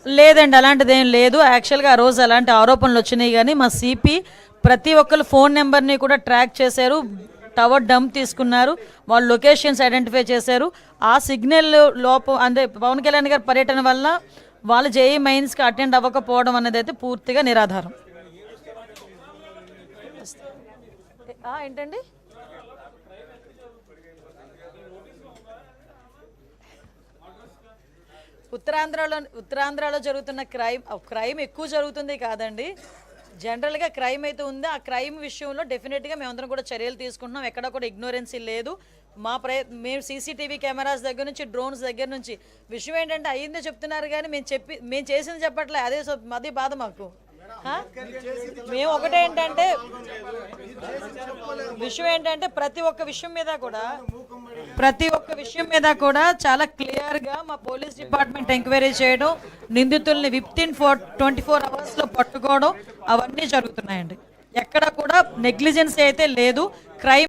లేదండి, అలాంటిది ఏం లేదు. యాక్చువల్గా ఆ రోజు అలాంటి ఆరోపణలు వచ్చినాయి, కానీ మా సిపి ప్రతి ఒక్కరు ఫోన్ నెంబర్ని కూడా ట్రాక్ చేశారు, టవర్ డంప్ తీసుకున్నారు, వాళ్ళు లొకేషన్స్ ఐడెంటిఫై చేశారు. ఆ సిగ్నల్ లోపం అంటే పవన్ కళ్యాణ్ గారి పర్యటన వల్ల వాళ్ళు జేఈ మెయిన్స్కి అటెండ్ అవ్వకపోవడం అనేది అయితే పూర్తిగా నిరాధారం. ఏంటండి? ఉత్తరాంధ్రలో జరుగుతున్న క్రైమ్ ఎక్కువ జరుగుతుంది కాదండి, జనరల్గా క్రైమ్ అయితే ఉంది. ఆ క్రైమ్ విషయంలో డెఫినెట్గా మేమందరం కూడా చర్యలు తీసుకుంటున్నాం. ఎక్కడ కూడా ఇగ్నోరెన్సీ లేదు. మేము సీసీటీవీ కెమెరాస్ దగ్గర నుంచి, డ్రోన్స్ దగ్గర నుంచి, విషయం ఏంటంటే అయ్యిందే చెప్తున్నారు, కానీ మేము చేసింది చెప్పట్లే. అదే బాధ మాకు. మేము విషయం ఏంటంటే ప్రతి ఒక్క విషయం మీద కూడా చాలా క్లియర్గా మా పోలీస్ డిపార్ట్మెంట్ ఎంక్వైరీ చేయడం, నిందితుల్ని వితిన్ 24 అవర్స్లో పట్టుకోవడం, అవన్నీ జరుగుతున్నాయండి. ఎక్కడ కూడా నెగ్లిజెన్స్ అయితే లేదు. క్రైమ్